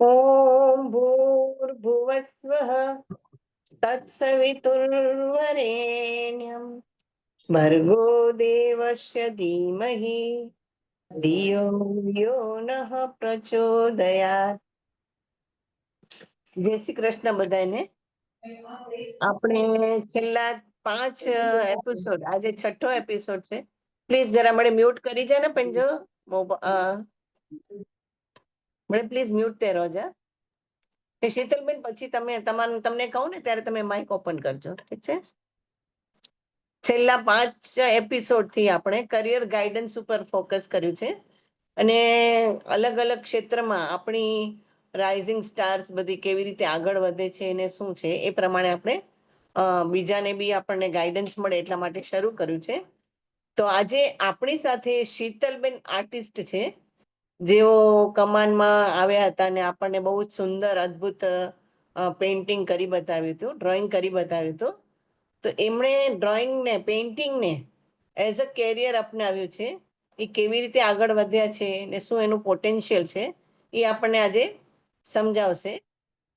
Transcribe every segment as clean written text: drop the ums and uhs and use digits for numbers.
ॐ भूर्भुवस्वः तत्सवितुर्वरेण्यं भर्गो देवस्य धीमहि धियो यो नः प्रचोदयात्। જય શ્રી કૃષ્ણ બધાને. આપણે છેલ્લા 5 એપિસોડ, આજે છઠ્ઠો એપિસોડ છે. પ્લીઝ જરા મને મ્યુટ કરી જાય ને પંજો મને પ્લીઝ મ્યુટ તે રોજા. શીતલબેન પછી તમને કહું ને ત્યારે તમે માઇક ઓપન કરજો, ઠીક છે? છેલ્લા 5 એપિસોડ થી આપણે કરિયર ગાઈડન્સ ઉપર ફોકસ કર્યું છે અને અલગ અલગ ક્ષેત્રમાં આપણી રાઇઝિંગ સ્ટાર્સ બધી કેવી રીતે આગળ વધે છે અને શું છે એ પ્રમાણે આપણે બીજાને બી આપણને ગાઈડન્સ મળે એટલા માટે શરૂ કર્યું છે. તો આજે આપણી સાથે શીતલબેન આર્ટિસ્ટ છે, જેઓ કમાનમાં આવ્યા હતા અને આપણને બહુ જ સુંદર અદ્ભુત પેઇન્ટિંગ કરી બતાવ્યું હતું, ડ્રોઈંગ કરી બતાવ્યું હતું. તો એમણે ડ્રોઈંગને, પેઇન્ટિંગને એઝ અ કેરિયર અપનાવ્યું છે. એ કેવી રીતે આગળ વધ્યા છે ને શું એનું પોટેન્શિયલ છે એ આપણને આજે સમજાવશે.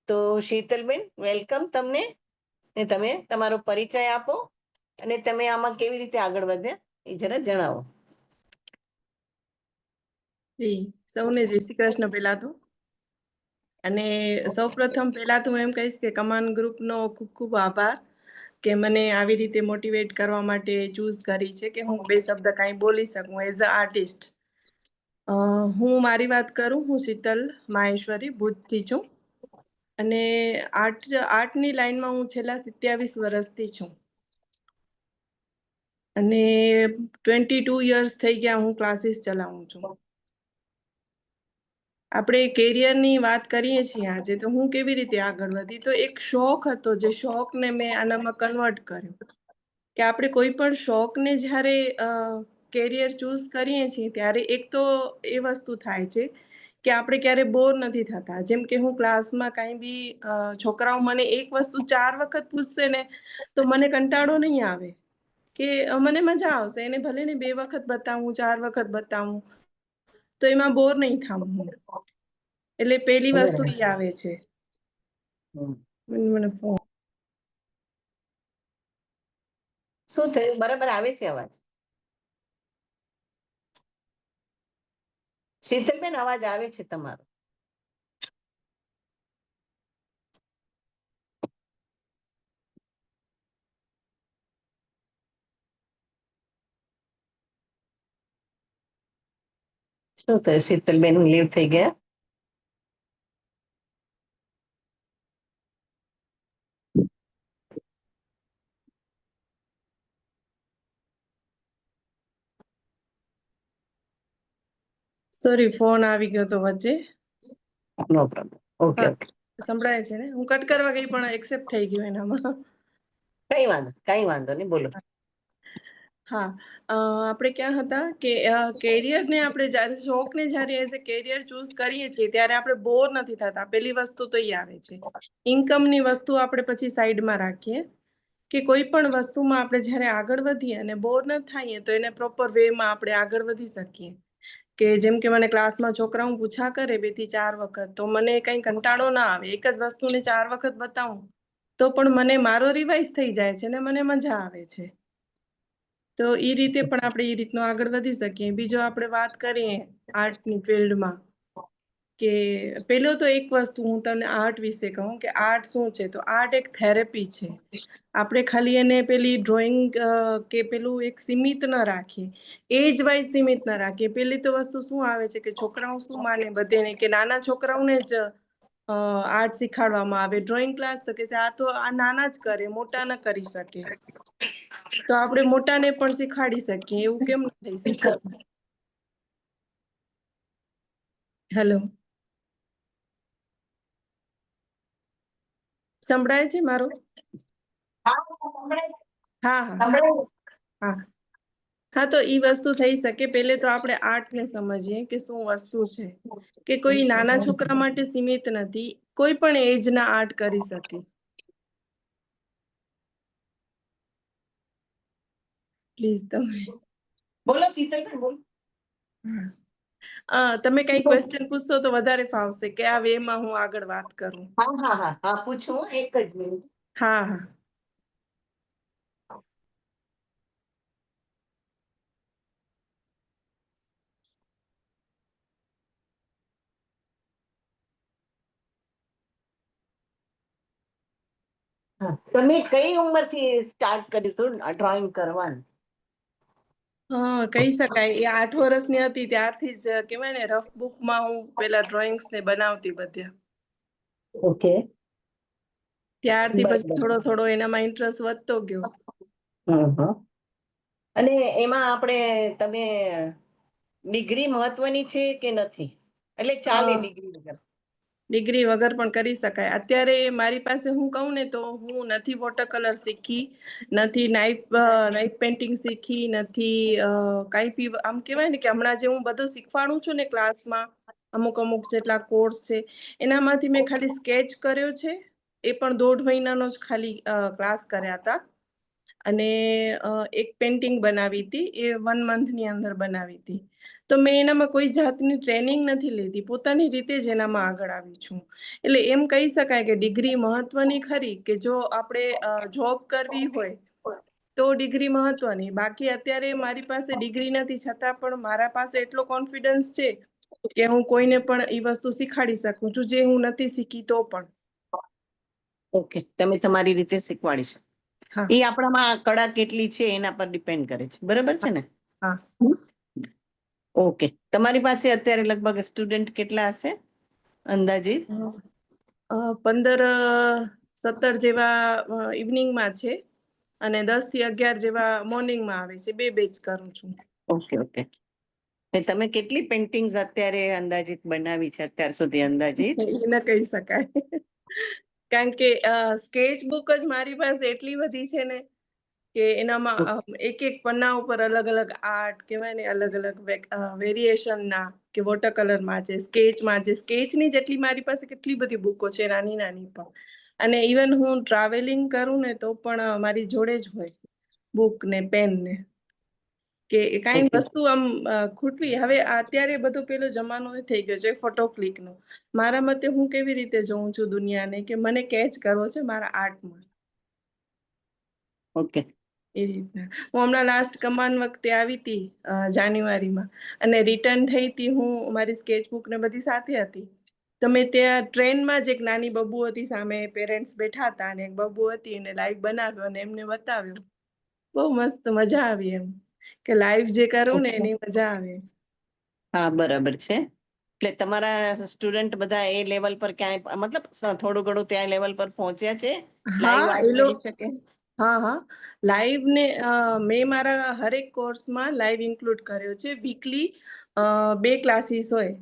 તો શીતલબેન, વેલકમ તમને. ને તમે તમારો પરિચય આપો અને તમે આમાં કેવી રીતે આગળ વધ્યા એ જરા જણાવો. જી, સૌને જય શ્રી કૃષ્ણ. પહેલા તો અને સૌપ્રથમ પહેલા તો હું એમ કહીશ કે કમાન ગ્રુપનો ખૂબ ખૂબ આભાર કે મને આવી રીતે મોટિવેટ કરવા માટે ચૂઝ કરી છે કે હું બે શબ્દ કાંઈ બોલી શકું એઝ અ આર્ટિસ્ટ. હું મારી વાત કરું, હું શીતલ માહેશ્વરી ભુજથી છું અને આર્ટની લાઈનમાં હું છેલ્લા 27 વર્ષથી છું અને 22 યર્સ થઈ ગયા હું ક્લાસીસ ચલાવું છું. આપણે કેરિયરની વાત કરીએ છીએ આજે, તો હું કેવી રીતે આગળ વધી, તો એક શોખ હતો, જે શોખને મેં આનામાં કન્વર્ટ કર્યો કે આપણે કોઈ પણ શોખને જ્યારે કેરિયર ચૂઝ કરીએ છીએ ત્યારે એક તો એ વસ્તુ થાય છે કે આપણે ક્યારે બોર નથી થતા. જેમ કે હું ક્લાસમાં કાંઈ બી છોકરાઓ મને એક વસ્તુ 4 વખત પૂછશે ને તો મને કંટાળો નહીં આવે, કે મને મજા આવશે. એને ભલે ને 2 વખત બતાવું, 4 વખત બતાવું, તો એમાં બોર નહીં થાઉં હું. એટલે પહેલી વસ્તુ ઈ આવે છે. મને ફોન શું થયું? બરાબર આવે છે અવાજ? શીતલબેન, અવાજ આવે છે તમારો. શું થયું? શીતલબેન લીવ થઈ ગયા? સોરી, ફોન આવી ગયો તો વચ્ચે. નો પ્રોબ્લેમ. ઓકે ઓકે, સંભળાય છે ને? હું કટ કરવા ગઈ પણ એક્સેપ્ટ થઈ ગયું એનામાં. કઈ વાંધો નહીં, બોલો. હા, આપણે ક્યાં હતા કે કેરિયરને આપણે જ્યારે શોખને જ્યારે એઝ અ કેરિયર ચૂઝ કરીએ છીએ ત્યારે આપણે બોર નથી થતા. પહેલી વસ્તુ તો એ આવે છે. ઇન્કમની વસ્તુ આપણે પછી સાઈડમાં રાખીએ કે કોઈ પણ વસ્તુમાં આપણે જ્યારે આગળ વધીએ અને બોર ન થઈએ તો એને પ્રોપર વેમાં આપણે આગળ વધી શકીએ. કે જેમ કે મને ક્લાસમાં છોકરાઓ પૂછા કરે 2 થી 4 વખત, તો મને કંઈ કંટાળો ના આવે. એક જ વસ્તુને 4 વખત બતાવું તો પણ મને મારો રિવાઇઝ થઈ જાય છે ને મને મજા આવે છે. તો એ રીતે પણ આપણે એ રીતનું આગળ વધી શકીએ. બીજો આપણે વાત કરીએ આર્ટની ફિલ્ડમાં, કે પેલો તો એક વસ્તુ હું તમને આર્ટ વિશે કહું કે આર્ટ શું છે, તો આર્ટ એક થેરેપી છે. આપણે ખાલી એને પેલી ડ્રોઈંગ કે પેલું એક સીમિત ન રાખીએ, એજ વાઇઝ સીમિત ન રાખીએ. પેલી તો વસ્તુ શું આવે છે કે છોકરાઓ શું માને બધેને કે નાના છોકરાઓને જ આર્ટ શીખાડવામાં આવે, ડ્રોઈંગ ક્લાસ, તો કે આ તો આ નાના જ કરે, મોટા ન કરી શકે. તો આપણે મોટાને પણ શીખવાડી શકીએ, એવું કેમ ન થઈ શકે? હેલો, સંભળાય છે મારો? હા હા હા હા, તો ઈ વસ્તુ થઈ શકે. પહેલે તો આપણે આર્ટને સમજીએ કે શું વસ્તુ છે, કે કોઈ નાના છોકરા માટે સીમિત નથી, કોઈ પણ એજના આર્ટ કરી શકે. પ્લીઝ તમે બોલો શીતલબેન, બોલો. તમે કઈ ક્વેશ્ચન પૂછશો તો વધારે ફાવશે કે આ વેમાં હું આગળ વાત કરું. હા પૂછું એક જ મિનિટ. હા. તમે કઈ ઉંમરથી સ્ટાર્ટ કર્યું હતું ડ્રોઈંગ કરવાનું? કહી શકાય એ 8 વર્ષની હતી ત્યારથી જ કહેવાય ને રફ બુકમાં હું પેલા ડ્રોઈંગ્સ ને બનાવતી બધે. ઓકે. ત્યારથી પછી બરાબર. થોડો એનામાં ઇન્ટરેસ્ટ વધતો ગયો. અને એમાં તમે ડિગ્રી મહત્વની છે કે નથી? એટલે ચાલે ડિગ્રી વગર? ડિગ્રી વગર પણ કરી શકાય. અત્યારે મારી પાસે હું કહું ને તો હું નથી વોટર કલર શીખી, નથી નાઇફ પેઇન્ટિંગ શીખી, નથી કાંઈ બી આમ કહેવાય ને કે હમણાં જે હું બધું શીખવાડું છું ને ક્લાસમાં અમુક જેટલા કોર્સ છે એનામાંથી મેં ખાલી સ્કેચ કર્યો છે. એ પણ 1.5 મહિનાનો જ ખાલી ક્લાસ કર્યા હતા. અને એક પેઇન્ટિંગ બનાવી હતી એ 1 મંથની અંદર બનાવી હતી. તો મેં એનામાં કોઈ જાતની ટ્રેનિંગ નથી લીધી, પોતાની રીતે જ એનામાં આગળ આવી છું. એટલે એમ કહી શકાય કે ડિગ્રી મહત્વની ખરી કે જો આપણે જોબ કરવી હોય તો ડિગ્રી મહત્વની. બાકી અત્યારે મારી પાસે ડિગ્રી નથી છતાં પણ મારા પાસે એટલો કોન્ફિડન્સ છે કે હું કોઈને પણ એ વસ્તુ શીખાડી શકું છું જે હું નથી શીખી તો પણ. ઓકે, તમે તમારી રીતે શીખવાડી શકો. હા. એ આપણામાં કળા કેટલી છે એના પર ડિપેન્ડ કરે છે, બરાબર છે ને? હા. ઓકે, તમારી પાસે અત્યારે લગભગ સ્ટુડન્ટ કેટલા હશે અંદાજિત? 15-17 જેવા ઇવનિંગમાં છે અને 10 થી 11 જેવા મોર્નિંગમાં આવે છે. 2 બેચ કરું છું. ઓકે. તમે કેટલી પેઇન્ટિંગ્સ અત્યારે અંદાજિત બનાવી છે અત્યાર સુધી અંદાજિત? એ ન કહી શકાય. કારણ કે સ્કેચ બુક જ મારી પાસે એટલી બધી છે ને કે એનામાં એક પન્ના ઉપર અલગ આર્ટ કહેવાય ને અલગ વેરિએશન ના કે વોટર કલરમાં છે, સ્કેચમાં છે. સ્કેચની જેટલી મારી પાસે કેટલી બધી બુકો છે નાની પણ. અને ઇવન હું ટ્રાવેલિંગ કરું ને તો પણ મારી જોડે જ હોય બુક ને પેન ને. કે કાંઈ ઓકે. વસ્તુ આમ ખૂટવી હવે અત્યારે બધો પેલો જમાનો થઈ ગયો છે ફોટો ક્લિકનો. મારા મતે હું કેવી રીતે જોઉં છું દુનિયાને કે મને કેચ કરવો છે મારા આર્ટમાં. ઓકે. એ રીતના. હું હમણાં લાસ્ટ કમાન વખતે આવી હતી જાન્યુઆરીમાં અને રિટર્ન થઈ હતી હું મારી સ્કેચબુક ને બધી સાથે હતી. તો મેં ત્યાં ટ્રેનમાં જ એક નાની બબુ હતી સામે પેરેન્ટ્સ બેઠા હતા અને એક બબુ હતી એને લાઈવ બનાવ્યો અને એમને બતાવ્યો. બહુ મસ્ત મજા આવી એમ કે લાઈવ જે કરું ને ઓકે. એની મજા આવે. હા, બરાબર છે. એટલે તમારા સ્ટુડન્ટ બધા એ લેવલ પર ક્યાંય મતલબ થોડું ઘણું ત્યાં લેવલ પર પહોંચ્યા છે? લાઈવ હા આર્ટ કરી શકે? હા. લાઈવ ને મેં મારા હરેક કોર્સમાં લાઈવ ઇન્ક્લુડ કર્યો છે. વીકલી 2 ક્લાસીસ હોય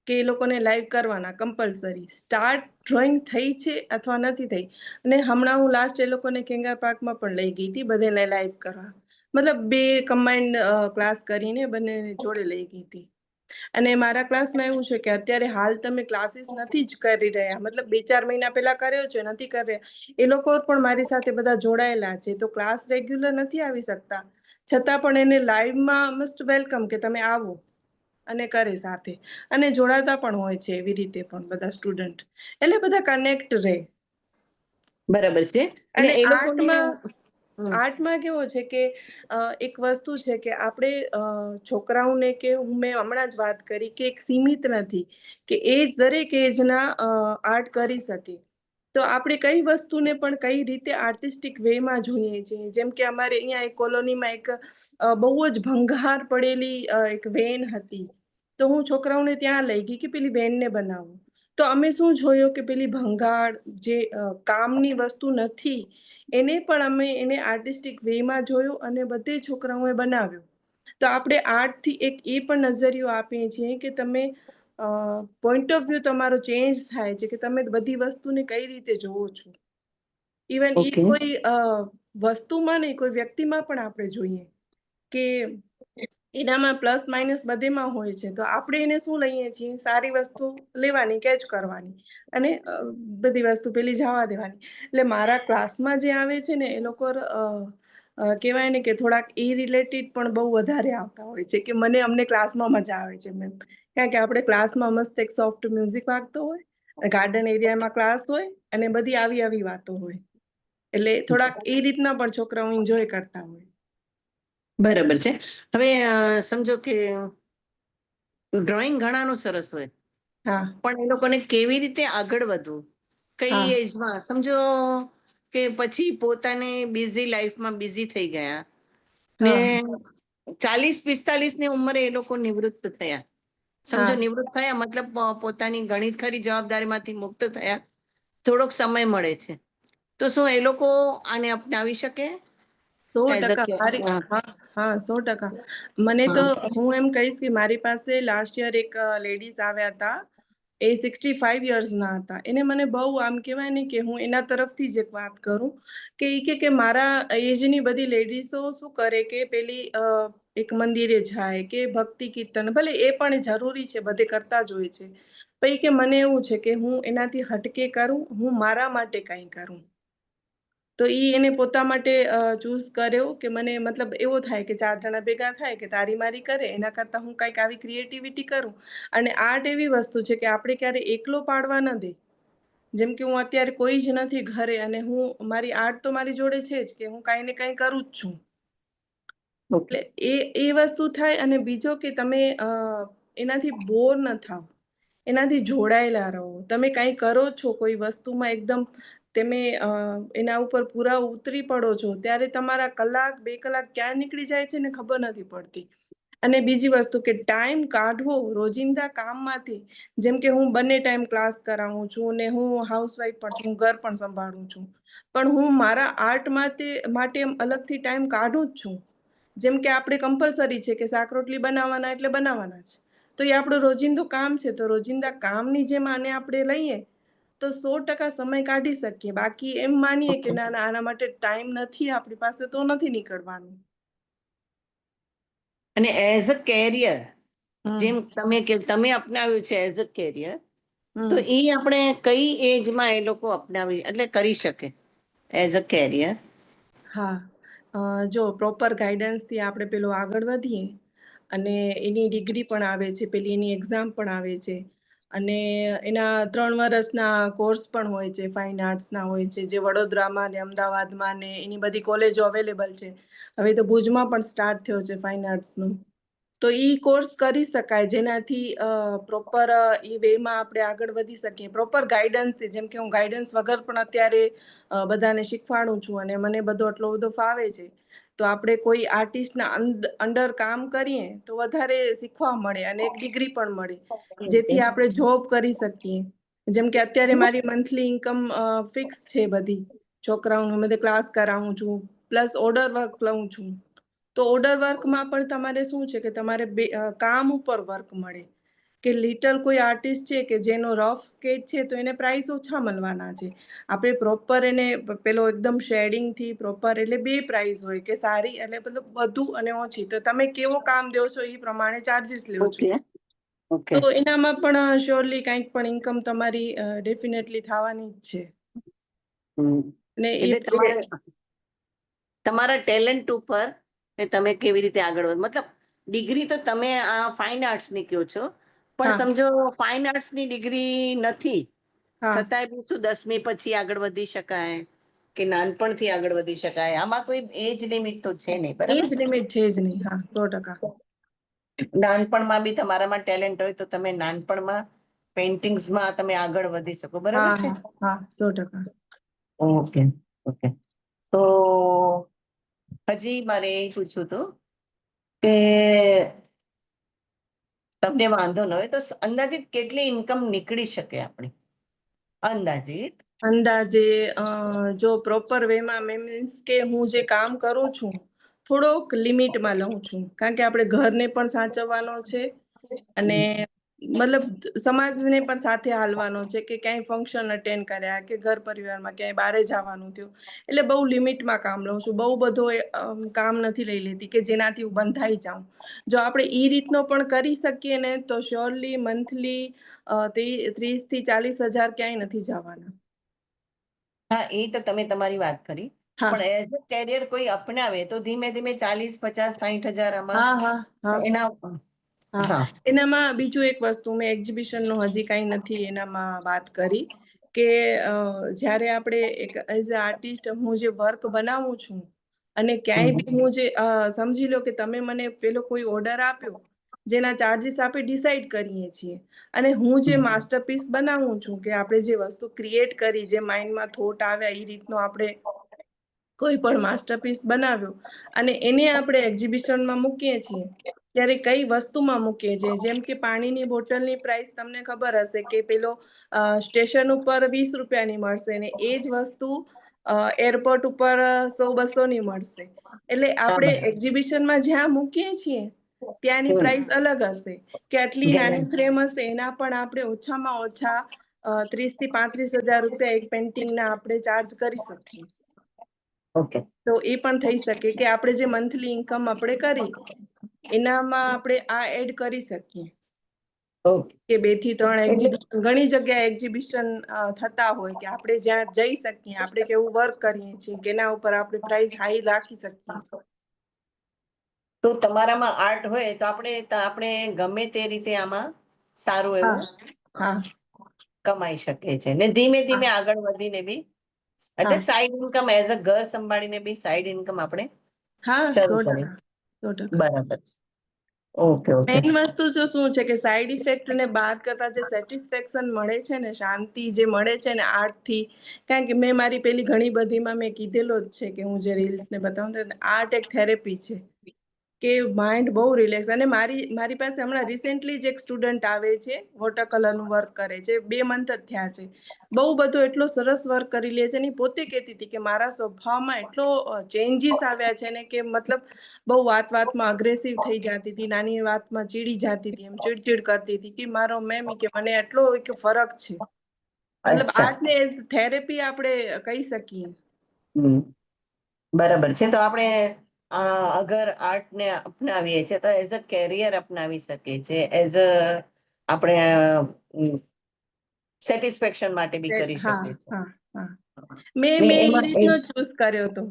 કે એ લોકોને લાઈવ કરવાના કમ્પલસરી. સ્ટાર્ટ ડ્રોઈંગ થઈ છે અથવા નથી થઈ. અને હમણાં હું લાસ્ટ એ લોકોને કેંગા પાર્કમાં પણ લઈ ગઈ હતી બધાને લાઈવ કરવા. મતલબ 2 કમ્બાઈન્ડ ક્લાસ કરીને બંને જોડે લઈ ગઈ હતી. અને મારા ક્લાસમાં એવું છે કે અત્યારે હાલ તમે ક્લાસીસ નથી જ કરી રહ્યા, મતલબ 2-4 મહિના પહેલા કર્યો છે નથી કરી રહ્યા. એ લોકો પણ મારી સાથે બધા જોડાયેલા છે તો ક્લાસ રેગ્યુલર નથી આવી શકતા. છતાં પણ એને લાઈવમાં મસ્ટ વેલકમ કે તમે આવો અને કરે સાથે. અને જોડાતા પણ હોય છે એવી રીતે પણ બધા સ્ટુડન્ટ. એટલે બધા કનેક્ટ રહે. બરાબર છે. અને એ લોકોને આર્ટમાં કેવો છે કે એક વસ્તુ છે કે આપણે છોકરાઓને કે મેં હમણાં જ વાત કરી કે એક સીમિત નથી કે દરેક એજના આર્ટ કરી શકે. તો આપણે કઈ વસ્તુને પણ કઈ રીતે આર્ટિસ્ટિક વેમાં જોઈએ છીએ. જેમ કે અમારે અહીંયા એક કોલોનીમાં એક બહુ જ ભંગાર પડેલી એક વેન હતી. તો હું છોકરાઓને ત્યાં લઈ ગઈ કે પેલી વેનને બનાવો. તો અમે શું જોયું કે પેલી ભંગાર જે કામની વસ્તુ નથી એને પણ અમે એને આર્ટિસ્ટિક વેમાં જોયું અને બધે છોકરાઓએ બનાવ્યું. તો આપણે આર્ટથી એક એ પણ નજરિયો આપીએ છીએ કે તમે પોઈન્ટ ઓફ વ્યૂ તમારો ચેન્જ થાય છે કે તમે બધી વસ્તુને કઈ રીતે જોવો છો. ઇવન એ ઓકે. કોઈ વસ્તુમાં નહીં કોઈ વ્યક્તિમાં પણ આપણે જોઈએ કે એનામાં પ્લસ માઇનસ બધેમાં હોય છે. તો આપણે એને શું લઈએ છીએ સારી વસ્તુ લેવાની કેચ કરવાની અને બધી વસ્તુ પેલી જવા દેવાની. એટલે મારા ક્લાસમાં જે આવે છે ને એ લોકો કહેવાય ને કે થોડાક એ રિલેટેડ પણ બહુ વધારે આવતા હોય છે કે અમને ક્લાસમાં મજા આવે છે મેમ. કારણ કે આપણે ક્લાસમાં મસ્ત એક સોફ્ટ મ્યુઝિક વાગતો હોય, ગાર્ડન એરિયામાં ક્લાસ હોય અને બધી આવી વાતો હોય. એટલે થોડાક એ રીતના પણ છોકરાઓ એન્જોય કરતા હોય. બરાબર છે. હવે સમજો કે ડ્રોઈંગ ઘણાનું સરસ હોય, હા પણ એ લોકોને કેવી રીતે આગળ વધવું, કઈ હા એજમાં સમજો કે પછી પોતાને બિઝી લાઈફમાં બિઝી થઈ ગયા ને હા 40-45 ની ઉંમરે એ લોકો નિવૃત્ત થયા. સમજો હા નિવૃત્ત થયા મતલબ પોતાની ઘણી ખરી જવાબદારીમાંથી મુક્ત થયા, થોડોક સમય મળે છે, તો શું એ લોકો આને અપનાવી શકે? એઝ અ 100% મારી હા 100%. મને તો હું એમ કહીશ કે મારી પાસે લાસ્ટ યર એક લેડીઝ આવ્યા હતા. એ 65 યર્સના હતા. એને મને બહુ આમ કહેવાય ને કે હું એના તરફથી જ એક વાત કરું કે ઈ કે મારા એજની બધી લેડીઝો શું કરે કે પેલી એક મંદિરે જાય કે ભક્તિ કીર્તન, ભલે એ પણ જરૂરી છે, બધે કરતા જ હોય છે. પછી કે મને એવું છે કે હું એનાથી હટકે કરું, હું મારા માટે કંઈ કરું. તો ઈ એને પોતા માટે ચૂઝ કર્યો કે મને મતલબ એવો થાય કે 4 જણા ભેગા થાય કે તારી મારી કરે, એના કરતાં હું કંઈક આવી ક્રિએટિવિટી કરું. અને આર્ટ એવી વસ્તુ છે કે આપણે ક્યારે એકલો પાડવા ન દે. જેમ કે હું અત્યારે કોઈ જ નથી ઘરે અને હું મારી આર્ટ તો મારી જોડે છે જ કે હું કાંઈ ને કાંઈ કરું જ છું. ઓકે. એટલે એ વસ્તુ થાય અને બીજો કે તમે એનાથી બોર ન થાવ. એનાથી જોડાયેલા રહો. તમે કાંઈ કરો છો કોઈ વસ્તુમાં એકદમ તમે એના ઉપર પૂરા ઉતરી પડો છો, ત્યારે તમારા કલાક 2 કલાક ક્યાં નીકળી જાય છે ને ખબર નથી પડતી. અને બીજી વસ્તુ કે ટાઈમ કાઢવો રોજિંદા કામમાંથી, જેમ કે હું બંને ટાઈમ ક્લાસ કરાવું છું અને હું હાઉસવાઈફ પણ છું, હું ઘર પણ સંભાળું છું. પણ હું મારા આર્ટ માટે અલગથી ટાઈમ કાઢું જ છું. જેમ કે આપણે કમ્પલસરી છે કે શાક રોટલી બનાવવાના એટલે બનાવવાના જ. તો એ આપણું રોજિંદું કામ છે, તો રોજિંદા કામની જેમ આને આપણે લઈએ તો 100% સમય કાઢી શકીએ. બાકી એમ માનીએ કે ના આના માટે ટાઈમ નથી આપણી પાસે તો નથી નીકળવાનું. અને એઝ અ કેરિયર, હમ જેમ તમે અપનાવ્યું છે એઝ અ કેરિયર, તો હમ એ આપણે કઈ એજમાં એ લોકો અપનાવી એટલે કરી શકે એઝ અ કેરિયર? હા, જો પ્રોપર ગાઈડન્સથી આપણે પેલું આગળ વધીએ અને એની ડિગ્રી પણ આવે છે, પેલી એની એક્ઝામ પણ આવે છે. અને એના 3 વર્ષના કોર્સ પણ હોય છે, ફાઇન આર્ટ્સના હોય છે, જે વડોદરામાં ને અમદાવાદમાં ને એની બધી કોલેજો અવેલેબલ છે. હવે તો ભુજમાં પણ સ્ટાર્ટ થયો છે ફાઈન આર્ટ્સનું. તો ઈ કોર્સ કરી શકાય, જેનાથી પ્રોપર ઈ વેમાં આપણે આગળ વધી શકીએ. પ્રોપર ગાઈડન્સથી, જેમ કે હું ગાઈડન્સ વગર પણ અત્યારે બધાને શીખવાડું છું અને મને બધો આટલો બધો ફાવે છે. તો આપણે કોઈ આર્ટિસ્ટના અંડર કામ કરીએ તો વધારે શીખવા મળે અને એક ડિગ્રી પણ મળે, જેથી આપણે જોબ કરી શકીએ. જેમ કે અત્યારે મારી મંથલી ઇન્કમ ફિક્સ છે બધી. છોકરાઓનું બધે ક્લાસ કરાવું છું, પ્લસ ઓર્ડર વર્ક લઉં છું. તો ઓર્ડર વર્કમાં પણ તમારે શું છે કે તમારે કામ ઉપર વર્ક મળે. કે લિટલ કોઈ આર્ટિસ્ટ છે કે જેનો રફ સ્કેચ છે તો એને પ્રાઇસ ઓછા મળવાના છે. આપણે પ્રોપર એને પેલો એકદમ શેડિંગથી પ્રોપર એટલે 2 પ્રાઇસ હોય કે સારી એટલે મતલબ વધુ અને ઓછી. તો તમે કેવો કામ દો છો એ પ્રમાણે ચાર્જિસ લ્યો છો. ઓકે. ઓકે. તો એનામાં પણ શ્યોરલી કંઈક પણ ઇન્કમ તમારી ડેફિનેટલી થવાની જ છે. અને એટલે તમારા ટેલેન્ટ ઉપર કે તમે કેવી રીતે આગળ વધ, મતલબ ડિગ્રી તો તમે આ ફાઇન આર્ટ્સ ની કહો છો, પણ હા સમજો ફાઇન આર્ટ્સ ની ડિગ્રી નથી, હા છતાંય બી શું 10મી પછી આગળ વધી શકાય કે નાનપણથી આગળ વધી શકાય? આમાં કોઈ એજ લિમિટ તો છે નહીં, બરાબર? એજ લિમિટ છે જ નહીં. હા 100%. નાનપણમાં બી તમારામાં ટેલેન્ટ હોય તો તમે નાનપણમાં પેઇન્ટિંગ્સમાં તમે આગળ વધી શકો, બરાબર હા છે? હા હા 100%. ઓકે. ઓકે. તો હજી મારે એ પૂછવું હતું કે તમને વાંધો ન હોય તો અંદાજિત કેટલી ઇન્કમ નીકળી શકે આપણી, અંદાજિત? અંદાજે જો પ્રોપર વેમાં મીન્સ કે હું જે કામ કરું છું થોડોક લિમિટમાં લઉં છું, કારણ કે આપણે ઘરને પણ સાચવવાનો છે અને મતલબ સમાજને પણ સાથે હાલવાનો છે કે ક્યાંય ફંક્શન અટેન્ડ કર્યા કે ઘર પરિવારમાં ક્યાંય બહાર જવાનું થયું, એટલે બહુ લિમિટમાં કામ લઉં છું. બહુ બધો કામ નથી લઈ લેતી કે જેનાથી હું બંધાઈ જાઉં. જો આપણે ઈ રીતનો પણ કરી શકીએ ને તો શ્યોરલી મંથલી 30 થી 40 હજાર ક્યાંય નથી જવાના. હા, એ તો તમે તમારી વાત કરી હા પણ એઝ અ કેરિયર કોઈ અપનાવે તો ધીમે ધીમે 40, 50, 60 હજાર આમાં હા હા હા એના હા હા એનામાં બીજું એક વસ્તુ મેં એક્ઝિબિશનનું હજી કાંઈ નથી એનામાં વાત કરી કે જ્યારે આપણે એક એઝ અ આર્ટિસ્ટ હું જે વર્ક બનાવું છું અને ક્યાંય બી હું જે સમજી લો કે તમે મને પેલો કોઈ ઓર્ડર આપ્યો જેના ચાર્જીસ આપણે ડિસાઈડ કરીએ છીએ અને હું જે માસ્ટરપીસ બનાવું છું કે આપણે જે વસ્તુ ક્રિએટ કરી જે માઇન્ડમાં થોટ આવ્યા એ રીતનો આપણે કોઈ પણ માસ્ટરપીસ બનાવ્યો અને એને આપણે એક્ઝિબિશનમાં મૂકીએ છીએ ત્યારે કઈ વસ્તુમાં મૂકીએ છીએ જેમ કે પાણીની બોટલની પ્રાઇસ તમને ખબર હશે કે પેલો સ્ટેશન ઉપર 20 રૂપિયાની મળશે ને એ જ વસ્તુ એરપોર્ટ ઉપર 100-200 ની મળશે એટલે હા આપણે બરાબર. એક્ઝિબિશનમાં જ્યાં મૂકીએ છીએ ત્યાંની પ્રાઇસ અલગ હશે કે આટલી નાની ગેલેરી ફ્રેમ હશે એના પણ આપણે ઓછામાં ઓછા 30,000 થી 35,000 રૂપિયા એક પેન્ટિંગના આપણે ચાર્જ કરી શકીએ ઓકે તો એ પણ થઈ શકે કે આપણે જે મંથલી ઇન્કમ આપણે કરી એનામાં આપણે આ એડ કરી શકીએ ઓકે કે 2 થી 3 એટલે એક્ઝિબિશન ઘણી જગ્યાએ એક્ઝિબિશન થતા હોય કે આપણે જ્યાં જઈ શકીએ આપણે કેવું વર્ક કરીએ છીએ કે એના ઉપર આપણે પ્રાઇસ હાઈ રાખી શકીએ તો તમારામાં આર્ટ હોય તો આપણે ગમે તે રીતે આમાં સારું હા એવું હા કમાઈ શકીએ છે ને ધીમે હા ધીમે આગળ વધીને બી હા એટલે સાઈડ ઇન્કમ એઝ અ ઘર સંભાળીને બી સાઈડ ઇન્કમ આપણે હા શરૂ કરી 100% બરાબર છે. ઓકે ઓકે મેઇન વસ્તુ તો શું છે કે સાઈડ ઇફેક્ટ ને બાદ કરતા જે સેટિસ્ફેક્શન મળે છે ને શાંતિ જે મળે છે ને આર્ટ થી કારણ કે મેં મારી પેલી ઘણી બધીમાં મેં કીધેલો જ છે કે હું જે રીલ્સ ને બતાવું આર્ટ એક થેરેપી છે કે માઇન્ડ બહુ રિલેક્સ અને મારી પાસે હમણાં રિસેન્ટલી જ એક સ્ટુડન્ટ આવે છે વોટર કલર નું વર્ક કરે છે 2 મંથ જ થયા છે બહુ બધો એટલો સરસ વર્ક કરી લે છે ને પોતે કહેતી હતી કે મારા સ્વભાવમાં એટલો ચેન્જીસ આવ્યા છે ને કે મતલબ બહુ વાતમાં અગ્રેસિવ થઈ જતી હતી નાની વાતમાં ચીડી જતી હતી એમ ચીડચીડ કરતી હતી કે મારો મેમ કે મને એટલો ફરક છે મતલબ અચ્છા આર્ટ ને થેરેપી આપણે કહી શકીએ હમ બરાબર છે તો આપણે અગર આર્ટને અપનાવીએ છીએ તો એઝ અ કેરિયર અપનાવી શકીએ છીએ એઝ અ આપણે સેટિસ્ફેક્શન માટે બી કરી હા શકીએ છીએ હા હા મેં ને મેં એ એમાં રીતનો એજ ચૂઝ કર્યો હતો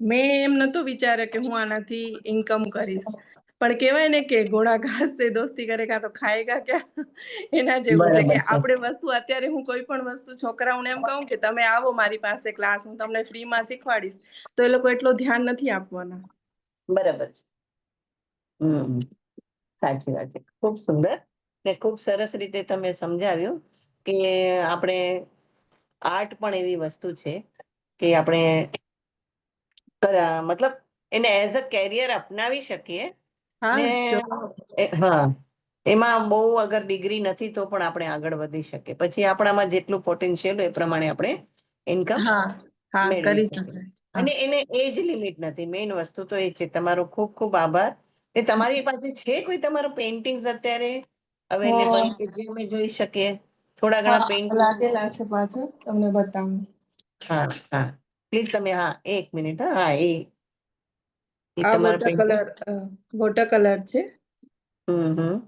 મેં એમ નતો વિચાર્યો કે હું આનાથી ઇન્કમ કરીશ પણ કેવાય ને કે ઘોડા ઘાસ સે દોસ્તી કરેગા તો ખાએગા ક્યા એના જેવું છે કે આપણે વસ્તુ અત્યારે હું કોઈ પણ વસ્તુ છોકરાઓને એમ કહું કે તમે આવો મારી પાસે ક્લાસ હું તમને ફ્રીમાં શીખવાડીશ તો એ લોકો એટલો ધ્યાન નથી આપવાના બરાબર છે સાચી વાત છે ખૂબ સુંદર ને ખૂબ સરસ રીતે તમે સમજાવ્યું કે આપણે આર્ટ પણ એવી વસ્તુ છે કે આપણે મતલબ એને એઝ અ કેરિયર અપનાવી શકીએ હા ને જો હા એમાં બહુ અગર ડિગ્રી નથી તો પણ આપણે આગળ વધી શકીએ પછી આપણામાં જેટલું પોટેન્શિયલ હોય એ પ્રમાણે આપણે ઇન્કમ હા હા મેળવી કરી શકીએ શકાય હા અને એને એજ લિમિટ નથી મેઇન વસ્તુ તો એ છે તમારો ખૂબ ખૂબ આભાર એ તમારી પાસે છે કોઈ તમારો પેઇન્ટિંગ્સ અત્યારે અવેલેબલ કે જે અમે જોઈ શકીએ થોડા ઘણા હા પેઇન્ટિંગ લાગેલા છે પાછળ તમને બતાવું હા હા પ્લીઝ તમે હા 1 મિનિટ હા એ આ તમારા પેઇન્ટિંગ વોટર કલર છે હમ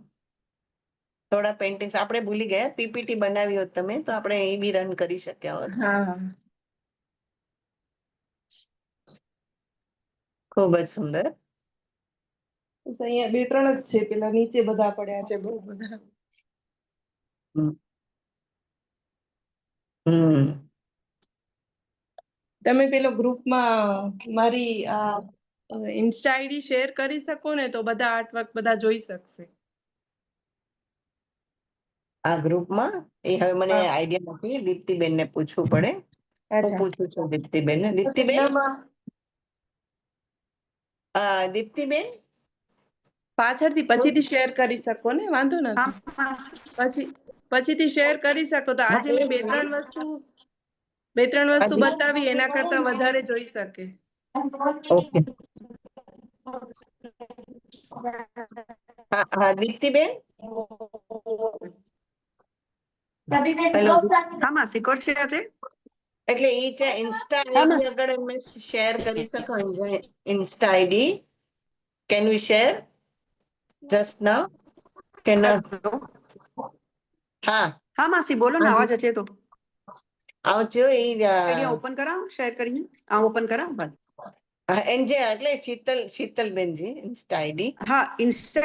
થોડા પેઇન્ટિંગ્સ આપણે ભૂલી ગયા પીપીટી બનાવી હોત તમે તો આપણે એ બી રન કરી શક્યા હોત હા ખૂબ જ સુંદર બસ અહીંયા 2-3 જ છે પેલા નીચે બધા પડ્યા છે બહુ બધા હમ હમ તમે પેલો ગ્રુપમાં મારી આ ઇન્સ્ટા આઈડી શેર કરી શકો ને તો બધા આર્ટવર્ક બધા જોઈ શકશે આ ગ્રુપમાં એ હવે મને હા આઈડિયા નથી દીપ્તિબેનને પૂછવું પડે હું અચ્છા પૂછું છું દીપ્તિબેનને બસ દીપ્તિબેન એનામાં દીપ્તિબેન પાછળથી પછીથી શેર કરી શકો ને વાંધો નથી પછીથી શેર કરી શકો તો હા આજે મેં એક મિનિટ 2-3 હા વસ્તુ બતાવી એના કરતા વધારે જોઈ શકે ઓકે હા હા દીપ્તિબેન હેલો હા માસી કરશે તે એટલે એ છે ઇન્સ્ટા હા આઈડી માસી આગળ અમે શેર કરી શકો insta ID can you share just now કે ના હેલો હા હા માસી બોલો ને હા અવાજ હશે તો આવજો એ આઈડિયા ઓપન કરાવો શેર કરીને ઓપન કરાવો બસ એન જે એટલે શીતલબેનજી ઇન્સ્ટા આઈडी हाँ इंस्टा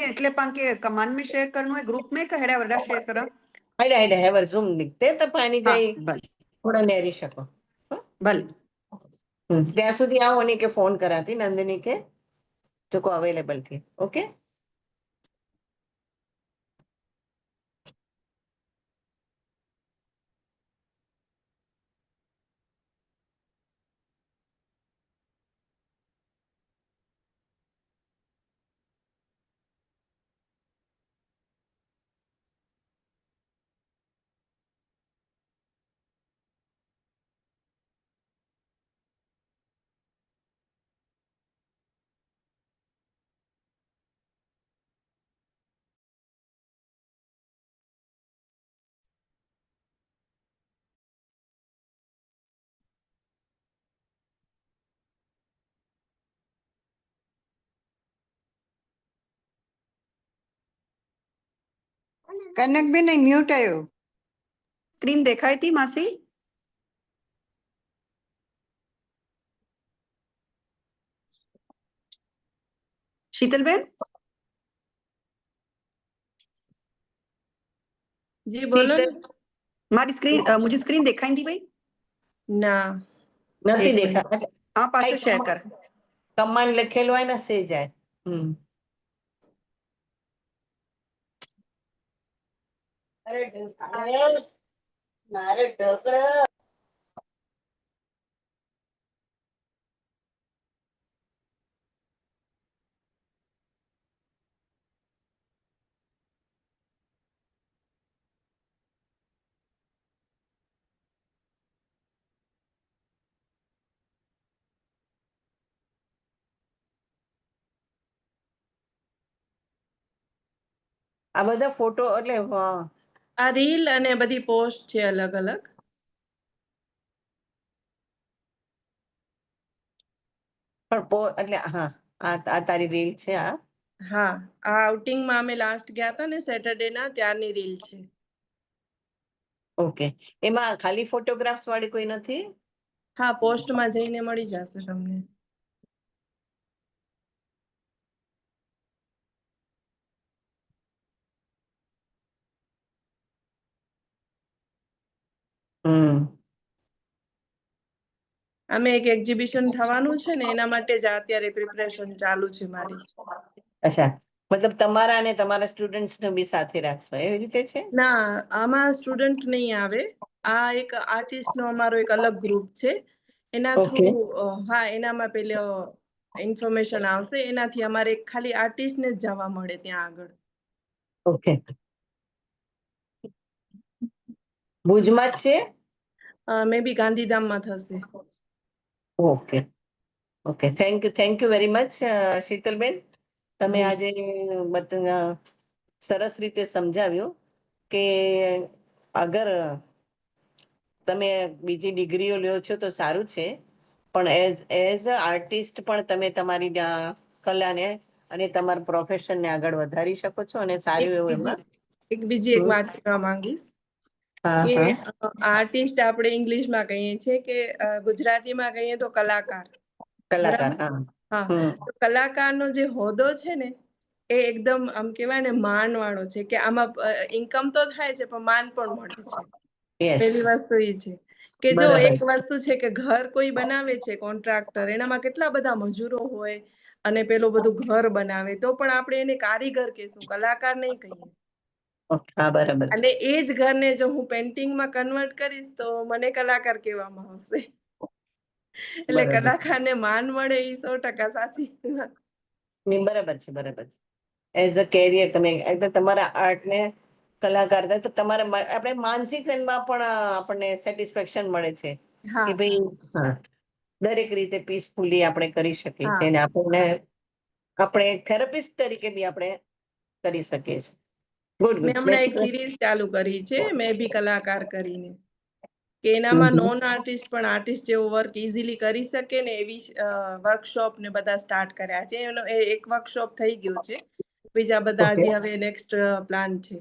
એટલે પણ કે કમાન્ડ में शेयर करनो है ग्रुप में કે હેડા વડા शेयर करा હેડા હેવર ઝૂમ લીખતે તો પાણી હા જાય ભલે થોડા નેરી શકો ભલે ત્યાં સુધી આવો ને કે ફોન કરાતી નંદિની કે જોકો અવેલેબલ थी ओके કનકબેન મ્યુટ આવ્યો સ્ક્રીન દેખાય હતી માસી शीतलबेन જી બોલો ને. મારી સ્ક્રીન मुझे स्क्रीन દેખાઈ दी भाई ના નથી એક દેખા હા પાછું શેર કર કમાન્ડ લખેલું હોય ને સે જાય મારે ઢોકળો આ બધા ફોટો એટલે આ રીલ અને બધી પોસ્ટ છે અલગ અલગ. પણ એટલે હા આ તારી રીલ છે આ હા આ આઉટિંગમાં અમે લાસ્ટ ગયા હતા ને સેટરડે ના ત્યારની રીલ છે. ઓકે એમાં ખાલી ફોટોગ્રાફ્સ વાળી કોઈ નથી હા પોસ્ટમાં જઈને મળી જશે તમને. અમે એક એક્ઝિબિશન થવાનું છે ને એના માટે જ અત્યારે પ્રિપરેશન ચાલુ છે મારી. અચ્છા મતલબ તમારા અને તમારા સ્ટુડન્ટ્સ ને બી સાથે રાખશો એવી રીતે છે ના આમાં સ્ટુડન્ટ નહીં આવે. આ એક આર્ટિસ્ટ નો અમારો એક અલગ ગ્રુપ છે એના થ્રુ ઓકે હા એનામાં પેલો ઇન્ફોર્મેશન આવશે એનાથી અમારે ખાલી આર્ટિસ્ટ ને જ જવા મળે ત્યાં આગળ. ઓકે ભુજમાં જ છે મે બી ગાંધીધામમાં થશે. Okay okay thank you very much શીતલબેન તમે જી. આજે સરસ રીતે સમજાવ્યું કે અગર તમે બીજી ડિગ્રીઓ લ્યો છો તો સારું છે પણ એઝ અ આર્ટિસ્ટ પણ તમે તમારી કલાને અને તમારા પ્રોફેશનને આગળ વધારી શકો છો અને સારું એવું એમાં બીજી એક વાત કહેવા માંગીશ હા કે હા આર્ટિસ્ટ આપણે ઇંગ્લિશમાં કહીએ છીએ કે ગુજરાતીમાં કહીએ તો કલાકાર. કલાકાર બરાબર હા હા તો કલાકારનો જે હોદ્દો છે ને એ એકદમ આમ કેવાય ને માન વાળો છે કે આમાં ઇન્કમ તો થાય છે પણ માન પણ મળે છે. યસ પેલી વસ્તુ એ છે કે જો બરાબર એક વસ્તુ છે કે ઘર કોઈ બનાવે છે કોન્ટ્રાક્ટર એનામાં કેટલા બધા મજૂરો હોય અને પેલું બધું ઘર બનાવે તો પણ આપણે એને કારીગર કહેશું કલાકાર નહીં કહીએ. હા બરાબર છે અને એ જ ઘરને જો હું પેન્ટિંગમાં કન્વર્ટ કરીશ તો મને કલાકાર કહેવામાં આવશે. એટલે બરાબર કલાકારને માન મળે એ 100% સાચી વાત. બરાબર છે એઝ અ કેરિયર તમે એટલે તમારા આર્ટને કલાકાર તો તમારા આપણે માનસિક એમાં પણ આપણને સેટિસ્ફેક્શન મળે છે કે હા ભાઈ હા દરેક રીતે પીસફુલી આપણે કરી શકીએ હા છીએ અને આપણને આપણે થેરાપિસ્ટ તરીકે બી આપણે કરી શકીએ છીએ ગુડ મેં ગુડ હમણાં એક સિરીઝ ચાલુ કરી છે મેં બી કલાકાર કરીને કે એનામાં હમ નોન આર્ટિસ્ટ પણ આર્ટિસ્ટ જેવો વર્ક ઇઝીલી કરી શકે ને એવી વર્કશોપ ને બધા સ્ટાર્ટ કર્યા છે એનો એક વર્કશોપ થઈ ગયું છે બીજા બધા ઓકે હજી હવે નેક્સ્ટ પ્લાન છે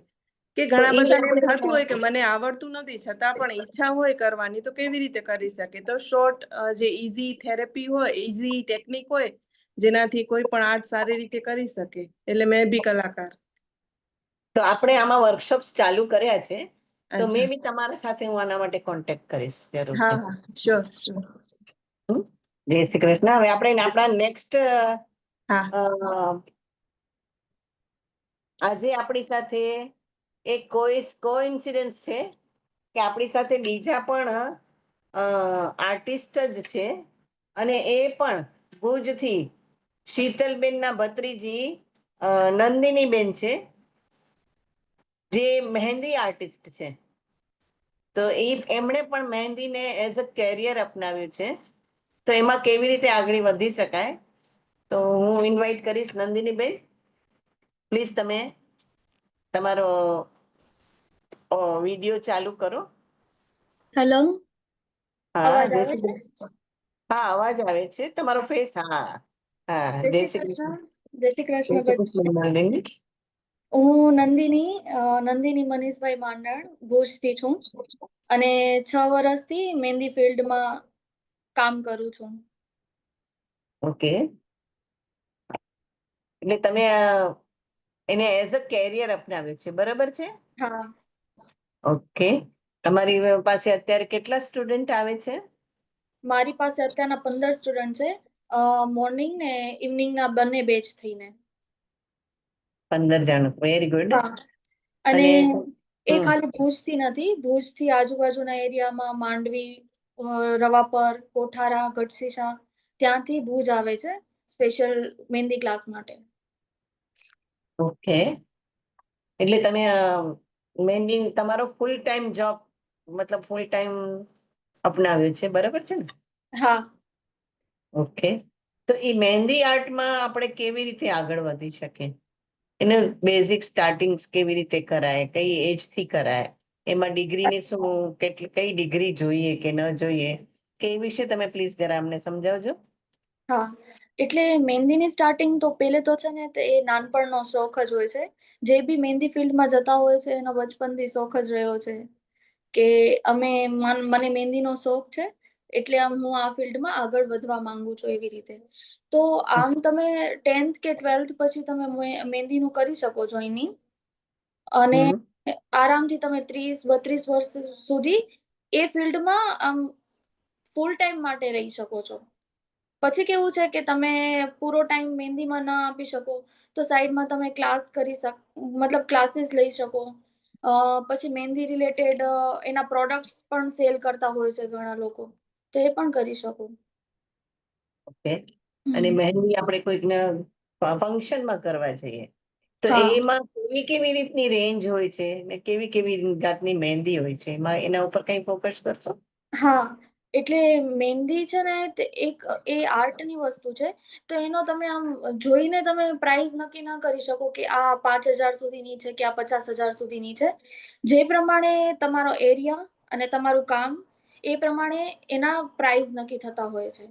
કે ઘણા ઈ બધાને એમ આપણે થતું હોય કે મને આવડતું નથી છતાં પણ ઈચ્છા હોય કરવાની તો કેવી રીતે કરી શકે? તો શોર્ટ જે ઈઝી થેરેપી હોય, ઈઝી ટેકનિક હોય જેનાથી કોઈ પણ આર્ટ સારી રીતે કરી શકે. એટલે મેં બી કલાકાર. તો આપણે આમાં વર્કશોપ્સ ચાલુ કર્યા છે, તો મે અચ્છા. બી તમારા સાથે હું આના માટે કોન્ટેક્ટ કરીશ હા જરૂરથી. હા, શ્યોર શ્યોર. જય શ્રી કૃષ્ણ. હવે આપણે આપણા નેક્સ્ટ હા. આજે આપણી સાથે એક કોઇન્સિડન્સ છે કે આપણી સાથે બીજા પણ આર્ટિસ્ટ જ છે, અને એ પણ ભુજથી શીતલબેનના ભત્રીજી નંદિનીબેન છે, જે મહેંદી આર્ટિસ્ટ છે. તો એમણે પણ મહેંદીને એઝ અ કેરિયર અપનાવ્યું છે. તો એમાં કેવી રીતે આગળ વધી શકાય, તો હું ઇન્વાઇટ કરીશ નંદિનીબેન, પ્લીઝ તમે તમારો વિડીયો ચાલુ કરો. હેલો, હા, અવાજ જય આવે શ્રી છે? કૃષ્ણ. હા, અવાજ આવે છે તમારો ફેસ. હા હા, જય જય શ્રી શ્રી કૃષ્ણ. કૃષ્ણ. જય શ્રી જય કૃષ્ણ. શ્રી કૃષ્ણ નંદિની. હું નંદિની મનીષભાઈ માંડણ ભુજથી છું અને 6 વર્ષથી મહેંદી ફિલ્ડમાં કામ કરું છું. ઓકે, એટલે તમે એને એઝ અ કેરિયર અપનાવ્યું છે, બરાબર છે? હા, ઓકે, તમારી પાસે અત્યારે કેટલા સ્ટુડન્ટ આવે છે? મારી પાસે અત્યારના 15 સ્ટુડન્ટ છે, મોર્નિંગ ને ઇવનિંગના બંને બેચ થઈને. 15 જણ. Very good. હા, અને એ હમ, ખાલી ભુજથી નથી, ભુજથી આજુબાજુના એરિયામાં માંડવી, રવાપર, કોઠારા, ગઢશીશા ત્યાંથી ભુજ આવે છે સ્પેશિયલ મહેંદી ક્લાસ માટે. ઓકે, એટલે તમે મહેંદી તમારો ફૂલ ટાઈમ જોબ, મતલબ ફૂલ ટાઈમ અપનાવ્યું છે, બરાબર છે ને? હા. ઓકે, તો એ મહેંદી આર્ટમાં આપણે કેવી રીતે આગળ વધી શકીએ? એનું બેઝિક સ્ટાર્ટિંગ કેવી રીતે કરાય, કઈ એજ થી કરાય, એમાં ડિગ્રીની શું કઈ ડિગ્રી જોઈએ કે ન જોઈએ, કે એ વિશે તમે પ્લીઝ જરા અમને સમજાવજો. હા, એટલે મહેંદીની સ્ટાર્ટિંગ તો પહેલે તો છે ને એ નાનપણનો શોખ જ હોય છે. જે બી મહેંદી ફિલ્ડમાં જતા હોય છે એનો બચપનથી શોખ જ રહ્યો છે કે મને મહેંદીનો શોખ છે, એટલે આમ હું આ ફિલ્ડમાં આગળ વધવા માંગુ છું એવી રીતે. તો આમ તમે 10th કે 12th પછી તમે મહેંદીનું કરી શકો જોઈનિંગ, અને હમ, આરામથી તમે 30-32 વર્ષ સુધી એ ફિલ્ડમાં આમ ફૂલ ટાઈમ માટે રહી શકો છો. પછી કેવું છે કે તમે પૂરો ટાઈમ મહેંદીમાં ના આપી શકો તો સાઈડમાં તમે મતલબ ક્લાસીસ લઈ શકો. પછી મહેંદી રિલેટેડ એના પ્રોડક્ટ્સ પણ સેલ કરતા હોય છે ઘણા લોકો, તો એ પણ કરી શકો. ઓકે, અને હમ. મહેંદી આપણે કોઈકને ફંક્શનમાં કરવા જઈએ તો હા એમાં કેવી કેવી રીતની રેન્જ હોય છે ને કેવી કેવી જાતની મહેંદી હોય છે, એમાં એના ઉપર કઈ ફોકસ કરશો? હા, એટલે મહેંદી છે ને એ આર્ટની વસ્તુ છે, તો એનો તમે આમ જોઈને તમે પ્રાઇસ નક્કી ના કરી શકો કે આ 5,000 સુધીની છે કે આ 50,000 સુધીની છે. જે પ્રમાણે તમારો એરિયા અને તમારું કામ એ પ્રમાણે એના પ્રાઇસ નક્કી થતા હોય છે.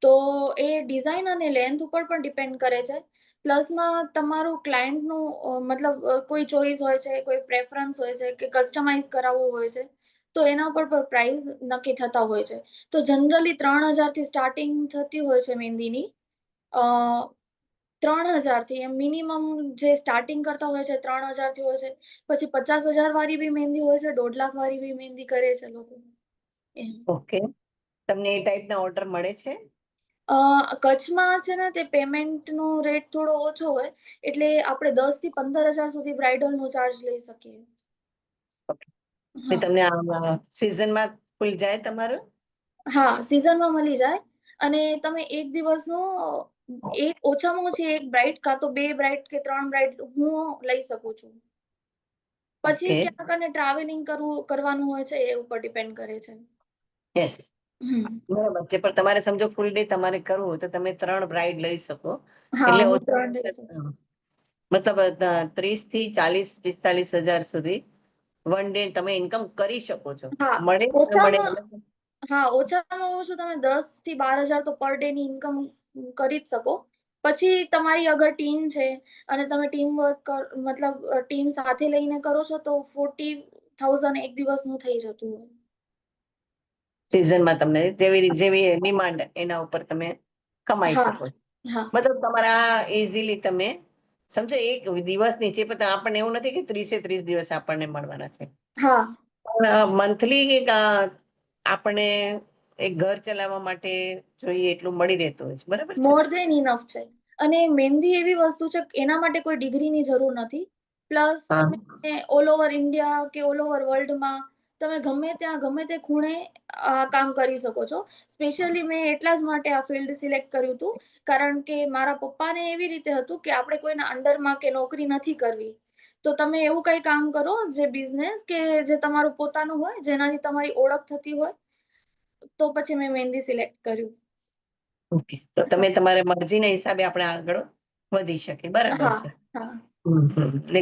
તો એ ડિઝાઇન અને લેન્થ ઉપર પણ ડિપેન્ડ કરે છે. પ્લસમાં તમારું ક્લાયન્ટનું મતલબ કોઈ ચોઈસ હોય છે, કોઈ પ્રેફરન્સ હોય છે કે કસ્ટમાઇઝ કરાવવું હોય છે, તો એના ઉપર પણ પ્રાઇસ નક્કી થતા હોય છે. તો જનરલી 3,000 થી સ્ટાર્ટિંગ થતી હોય છે મહેંદીની. 3,000 થી એમ મિનિમમ જે સ્ટાર્ટિંગ કરતા હોય છે 3,000 થી હોય છે. પછી 50,000 વાળી બી મહેંદી હોય છે, 1.5 લાખ વાળી બી મહેંદી કરે છે લોકો. ઓકે, તમને એ ટાઈપના ઓર્ડર મળે છે? કચ્છમાં છે ને તે પેમેન્ટનો રેટ થોડો ઓછો હોય, એટલે આપણે 10 થી 15,000 સુધી બ્રાઇડલનો ચાર્જ લઈ શકીએ. હા તમને સિઝનમાં ફૂલ જાય તમારું? હા, સિઝનમાં મળી જાય. અને તમે એક દિવસનો ઓછામાં ઓછી એક બ્રાઇડ કાં તો 2 બ્રાઇડ કે 3 બ્રાઇડ હું લઈ શકું છું. પછી ઓકે, ક્યાંક અને ટ્રાવેલિંગ કરવાનું હોય છે, એ ઉપર ડિપેન્ડ કરે છે. યસ, બરાબર છે. પણ તમારે સમજો ફૂલ ડે તમારે કરવું હોય તો તમે 3 બ્રાઇડ લઈ શકો. હા, એટલે હું ઓછા 3 લઈ શકું. મતલબ 30 થી 40-45,000 સુધી વન ડે તમે ઇન્કમ કરી શકો છો. હા, મળે ન મળે ઓછામાં હા, ઓછામાં ઓછું તમે 10 થી 12,000 તો પર ડે ની ઇન્કમ કરી જ શકો. પછી તમારી અગર ટીમ છે અને તમે ટીમ વર્ક મતલબ ટીમ સાથે લઈને કરો છો તો 40,000 એક દિવસનું થઈ જતું હોય. સિઝનમાં તમને જેવી ડિમાન્ડ એના ઉપર તમે કમાઈ હા. શકો છો. હા મતલબ તમારા ઇઝીલી તમે સમજો એક દિવસ નીચે પણ આપણને એવું નથી કે 30 દિવસ આપણને મળવાના છે. હા પણ મંથલી આપણને એક ઘર ચલાવવા માટે જોઈએ એટલું મળી રહેતું હોય છે, બરાબર છે? મોર ધેન ઇનફ છે. અને મહેંદી એવી વસ્તુ છે કે એના માટે કોઈ ડિગ્રીની જરૂર નથી. પ્લસ હા તમે ઓલ ઓવર ઇન્ડિયા કે ઓલ ઓવર વર્લ્ડમાં તમે ગમે ત્યાં ગમે તે ખૂણે કામ કરી શકો છો. સ્પેશિયલી મેં એટલા જ માટે આ ફિલ્ડ સિલેક્ટ કર્યું હતું કારણ કે મારા પપ્પાને એવી રીતે હતું કે આપણે કોઈના અંડરમાં કે નોકરી નથી કરવી. તો તમે એવું કંઈ કામ કરો જે બિઝનેસ કે જે તમારું પોતાનું હોય જેનાથી તમારી ઓળખ થતી હોય, તો પછી મેં મહેંદી સિલેક્ટ કર્યું. ઓકે, તો તમે તમારી મરજીના હિસાબે આપણે આગળ વધી શકીએ, બરાબર હા છે. હા એટલે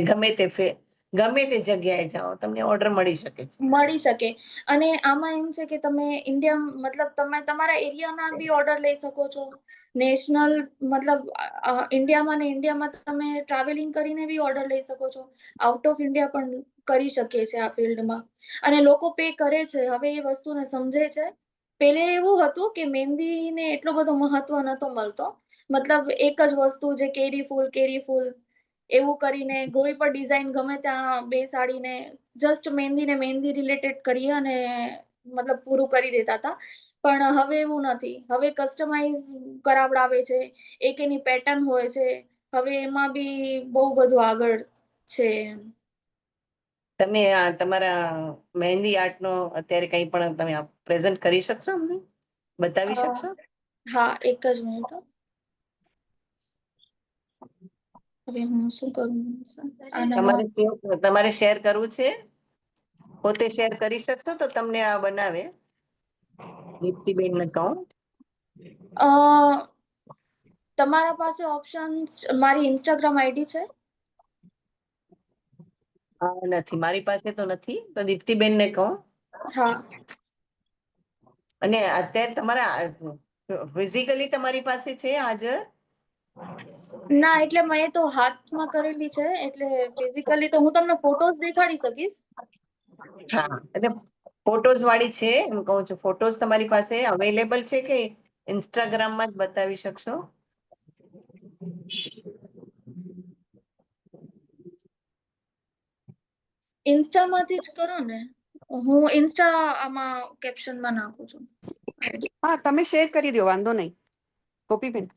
ગમે તે જગ્યાએ જાઓ તમને ઓર્ડર મળી શકે છે. મળી શકે. અને આમાં એમ છે કે તમે ઇન્ડિયા મતલબ તમે તમારા એરિયાના બી ઓર્ડર લઈ શકો છો. નેશનલ મતલબ ઇન્ડિયામાં ને ઇન્ડિયામાં તમે ટ્રાવેલિંગ કરીને બી ઓર્ડર લઈ શકો છો. આઉટ ઓફ ઇન્ડિયા પણ કરી શકીએ છે આ ફિલ્ડમાં. અને લોકો પે કરે છે, હવે એ વસ્તુને સમજે છે. પેલે એવું હતું કે મહેંદીને એટલો બધો મહત્વ નતો મળતો. મતલબ એક જ વસ્તુ જે કેરી ફૂલ એવું કરીને કોઈ પણ ડિઝાઇન ગમે ત્યાં બેસાડીને જસ્ટ મહેંદી રિલેટેડ કરીએ અને મતલબ પૂરું કરી દેતા હતા. પણ હવે એવું નથી. હવે કસ્ટમાઇઝ કરાવડાવે છે. એક એની પેટર્ન હોય છે. હવે એમાં બી બહુ બધું આગળ છે. તમે તમારા મહેંદી આર્ટનો અત્યારે કંઈ પણ તમે પ્રેઝન્ટ કરી શકશો અમને? બતાવી શકશો? હા, એક જ મિનિટ હો. હવે હું શું કરું? તમારે શેર કરવું છે? પોતે શેર કરી શકશો તો તમને આ બનાવે દીપ્તિબેનને કહું. અ તમારા પાસે ઓપ્શન્સ મારી ઇન્સ્ટાગ્રામ આઈડી છે? નથી, મારી પાસે તો નથી. તો દીપ્તિબેનને કહું. હા. અને અત્યારે તમારા ફિઝિકલી તમારી પાસે છે હાજર? ના, એટલે મેં તો હાથમાં કરેલી છે. એટલે ફિઝિકલી તો હું તમને ફોટોઝ દેખાડી શકીશ. હા, એટલે ફોટોઝ વાળી છે એમ કહું છું. ફોટોઝ તમારી પાસે અવેલેબલ છે કે ઇન્સ્ટાગ્રામમાં જ બતાવી શકશો? ઇન્સ્ટામાંથી જ કરો ને. હું ઇન્સ્ટા આમાં કેપ્શનમાં નાખું છું. હા, તમે શેર કરી દો, વાંધો નહીં. ગોપીબેન,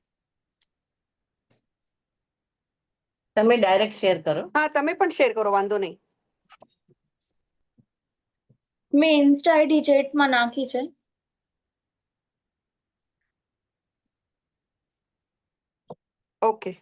તમે ડાયરેક્ટ શેર કરો. હા, તમે પણ શેર કરો, વાંધો નહીં. મેં ઇન્સ્ટા આઈડી ચેટમાં નાખી છે. ઓકે.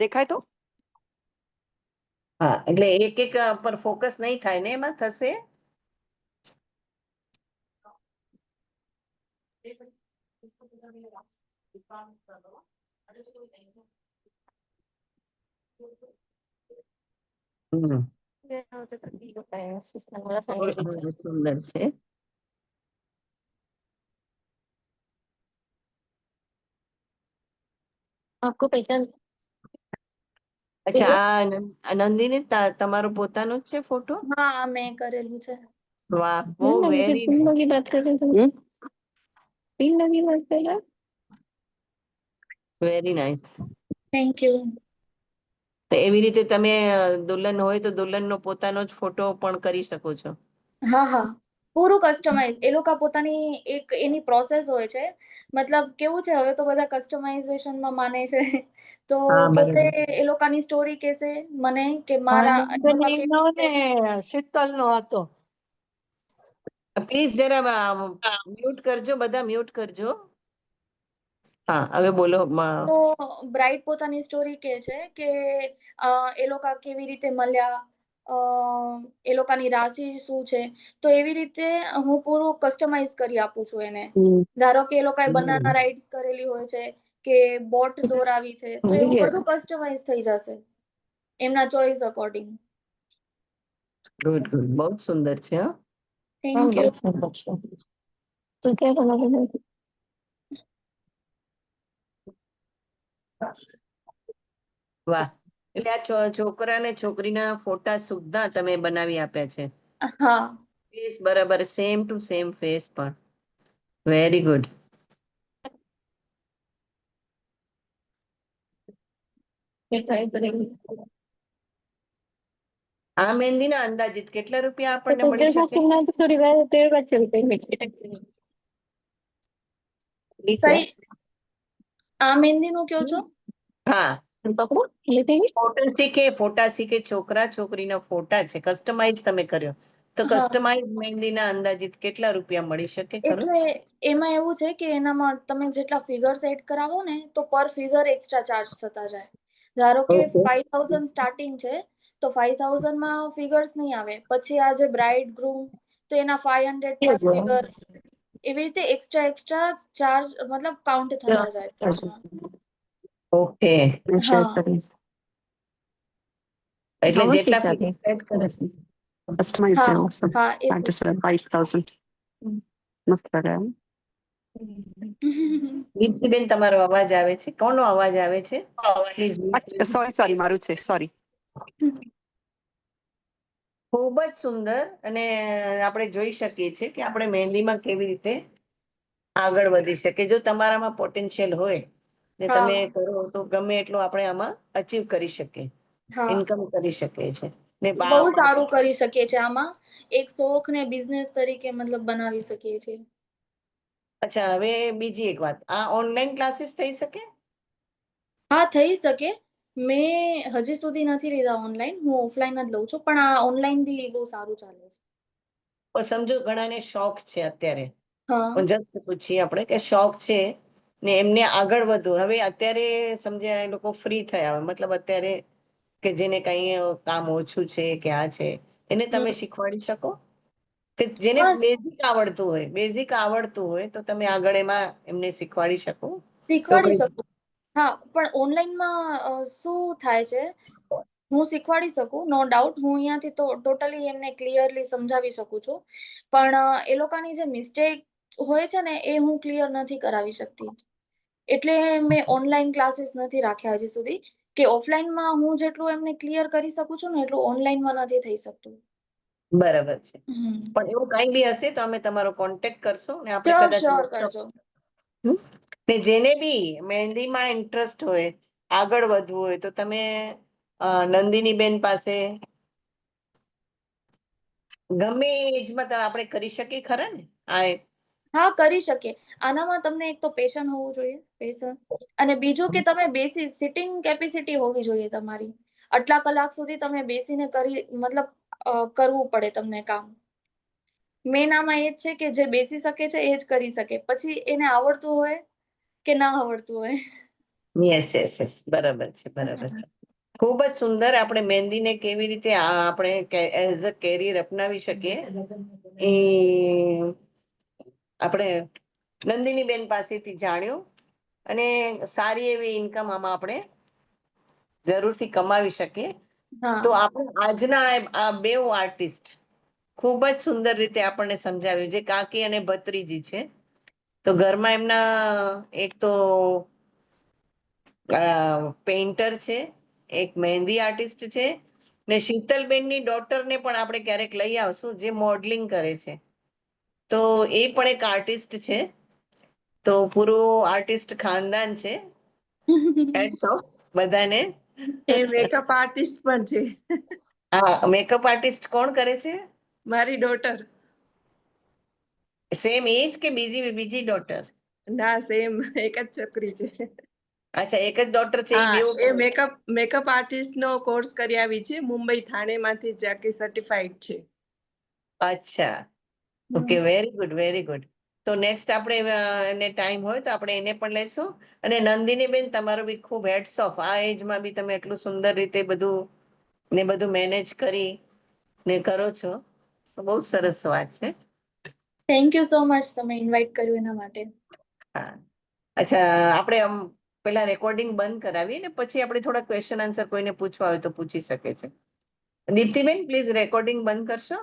દેખાય તો? હા, એટલે એક એક પર ફોકસ નહીં થાય ને, એમાં થશે. હમ. સુંદર છે. आपको पहचान અચ્છા, આ નંદિની તમારો પોતાનો જ છે ફોટો? હા, મેં કરેલું છે. વાહ, બહુ વેરી तुम लोग की बात कर रहे थे 3 लोग की बात कर रहे વેરી નાઇસ. Thank you. તો એવી રીતે તમે દુલ્હન હોય તો દુલ્હનનો પોતાનો જ ફોટો પણ કરી શકો છો. હા હા, પૂરું કસ્ટમાઇઝ. એ લોકો પોતાની એક એની પ્રોસેસ હોય છે. મતલબ કેવું છે, હવે તો બધા કસ્ટમાઇઝેશનમાં માને છે. તો હા, પોતે બરાબર છે. એ લોકોની સ્ટોરી કહેશે મને કે મારા એ લોકો કેવી રીતે શીતલનો હતો. પ્લીઝ જરા મ્યુટ કરજો, બધા મ્યુટ કરજો. હા, હવે બોલો. તો બ્રાઇડ પોતાની સ્ટોરી કહે છે કે એ લોકો કેવી રીતે મળ્યા, એ લોકોની રાશિ શું છે, તો એવી રીતે હું પૂરું કસ્ટમાઇઝ કરી આપું છું એને. ધારો કે એ લોકોએ બનાના રાઈડ્સ કરેલી હોય છે કે બોટ દોરાવી છે, તો એવું બધું કસ્ટમાઇઝ થઈ જશે એમના ચોઇસ અકોર્ડિંગ. ગુડ ગુડ, બહુ જ સુંદર છે. હો. Thank you. તો ક્યાં બનાવેલું? વાહ, એટલે આ છોકરા ને છોકરીના ફોટા સુદ્ધા તમે બનાવી આપ્યા છે. હા, ફેસ બરાબર સેમ ટુ સેમ ફેસ પણ. Very good. ટ્રાય કરેલું. આ મહેંદીના અંદાજિત કેટલા રૂપિયા તો આપણને મળી શકે? થોડી વાર તેર વચ્ચે પેમેન્ટ કઈ આ મહેંદીનું કયો છો? હા, પકડો એટલે ફોટા શીખે છોકરા છોકરીના ફોટા છે, કસ્ટમાઇઝ તમે કર્યો, તો હા. કસ્ટમાઇઝ મહેંદીના અંદાજિત કેટલા રૂપિયા મળી શકે ખરું? એટલે એમાં એવું છે કે એનામાં તમે જેટલા ફિગર સેટ કરાવો ને તો પર ફિગર એક્સ્ટ્રા ચાર્જ થતા જાય. ધારો કે Okay. 5000 સ્ટાર્ટિંગ છે, તો 5000 માં ફિગર્સ નહીં આવે. પછી આ જે બ્રાઇડ ગ્રૂમ, તો એના 500 પર ફિગર, એવી રીતે એક્સ્ટ્રા ચાર્જ મતલબ કાઉન્ટ થતા જાય ચાર્જમાં. ઓકે, હા, એટલે જેટલા ફિગર સેટ કરે. Customized હા, also. હા, એ That is around 5,000. મસ્ત લાગે. દીપ્તિબેન, તમારો અવાજ આવે છે. કોનો અવાજ આવે છે? Please. સોરી મારું છે, સોરી. ખૂબ જ સુંદર. અને આપણે જોઈ શકીએ છીએ કે આપણે મહેંદીમાં કેવી રીતે આગળ વધી શકે. જો તમારામાં પોટેન્શિયલ હોય ને હા. તમે કરો તો ગમે એટલું આપણે આમાં અચીવ કરી શકીએ, હા, ઇન્કમ કરી શકીએ છે. ને બહુ સારું કરી શકીએ છીએ આમાં. એક શોખ ને બિઝનેસ તરીકે મતલબ બનાવી શકીએ છીએ. અચ્છા, હવે બીજી એક વાત, આ ઓનલાઈન ક્લાસીસ થઈ શકે? હા, થઈ શકે. મેં હજી સુધી નથી લીધા ઓનલાઈન, હું ઓફલાઈન જ લઉં છું, પણ આ ઓનલાઈન બી બહુ સારું ચાલે છે. પણ સમજો ઘણાને શોખ છે અત્યારે, હા, પણ જસ્ટ પૂછીએ આપણે કે શોખ છે ને એમને આગળ વધવું. હવે અત્યારે સમજ્યા એ લોકો ફ્રી થયા હોય, મતલબ અત્યારે કે જેને કઈ કામ ઓછું છે કે આ છે, એને તમે શીખવાડી શકો? કે જેને હા, બેઝિક આવડતું હોય તો તમે આગળ એમાં એમને શીખવાડી શકો? શીખવાડી શકું. હા, પણ ઓનલાઈનમાં શું થાય છે, હું શીખવાડી શકું, નો ડાઉટ. હું અહીંયાથી તો ટોટલી એમને ક્લિયરલી સમજાવી શકું છું. પણ એ લોકોની જે મિસ્ટેક હોય છે ને, એ હું ક્લિયર નથી કરાવી શકતી. એટલે મેં ઓનલાઈન ક્લાસીસ નથી રાખ્યા હજી સુધી. કે ઓફલાઈનમાં હું જેટલું એમને ક્લિયર કરી શકું છું ને, એટલું ઓનલાઈનમાં નથી થઈ શકતું. બરાબર છે. હમ, પણ એવું કઈ બી હશે તો અમે તમારો કોન્ટેક્ટ કરશું ને આપણે શ્યોર કદાચ શ્યોર workshop. કરજો. ને જેને બી મહેંદીમાં ઇન્ટરેસ્ટ હોય, આગળ વધવું હોય, તો તમે નંદિની બેન પાસે ગમે એજમાં આપણે કરી શકીએ ખરા ને? હા, કરી શકીએ. આનામાં તમને એક તો પેશન હોવું જોઈએ, પેશન. અને બીજું કે તમે બેસી સિટિંગ કેપેસિટી હોવી જોઈએ તમારી. આટલા કલાક સુધી તમે બેસીને મતલબ કરવું પડે તમને કામ. મેન આમાં એ જ છે કે જે બેસી શકે છે એ જ કરી શકે. પછી એને આવડતું હોય કે ના આવડતું હોય. યસ યસ યસ, બરાબર છે, બરાબર છે. ખૂબ જ સુંદર. આપણે મહેંદીને કેવી રીતે આપણે એઝ અ કેરિયર અપનાવી શકીએ એ આપણે નંદિની બેન પાસેથી જાણ્યું. અને સારી એવી ઇન્કમ આમાં આપણે જરૂરથી કમાવી શકીએ. તો હા, આપણે આજના આ બે આર્ટિસ્ટ ખૂબ જ સુંદર રીતે આપણને સમજાવ્યું, જે કાકી અને ભત્રીજી છે. તો ઘરમાં એમના એક તો પેઇન્ટર છે, એક મહેંદી આર્ટિસ્ટ છે, ને શીતલબેનની ડોટરને પણ આપણે ક્યારેક લઈ આવશું, જે મોડલિંગ કરે છે. તો એ પણ એક આર્ટિસ્ટ છે. તો પૂરું આર્ટિસ્ટ ખાનદાન છે. હેટ્સ ઓફ બધાને. એ મેકઅપ આર્ટિસ્ટ પણ છે. હા, મેકઅપ આર્ટિસ્ટ કોણ કરે છે? મારી ડોટર. સેમ એજ કે બીજી ડોટર? ના, સેમ એક જ છોકરી છે. અચ્છા, એક જ ડોટર છે. હા, બેઉ એ મેકઅપ આર્ટિસ્ટ નો કોર્સ કરી આવી છે મુંબઈ થાણેમાંથી, જ કે સર્ટિફાઈડ છે. અચ્છા, okay, very good, very good. તો નેક્સ્ટ આપણે એને ટાઈમ હોય તો આપણે એને પણ લઈશું. અને નંદિની બેન, તમારો બી ખૂબ હેડ્સ ઓફ. આ એજમાં બી તમે એટલું સુંદર રીતે બધું મેનેજ કરી ને કરો છો તો બહુ સરસ વાત છે. થેન્ક યુ સો મચ તમે ઇન્વાઇટ કર્યું એના માટે. હા, અચ્છા, આપણે આમ પેલા રેકોર્ડિંગ બંધ કરાવીએ ને પછી આપણે થોડા ક્વેશ્ચન આન્સર કોઈને પૂછવા હોય તો પૂછી શકે છે. દીપ્તિબેન પ્લીઝ રેકોર્ડિંગ બંધ કરશો.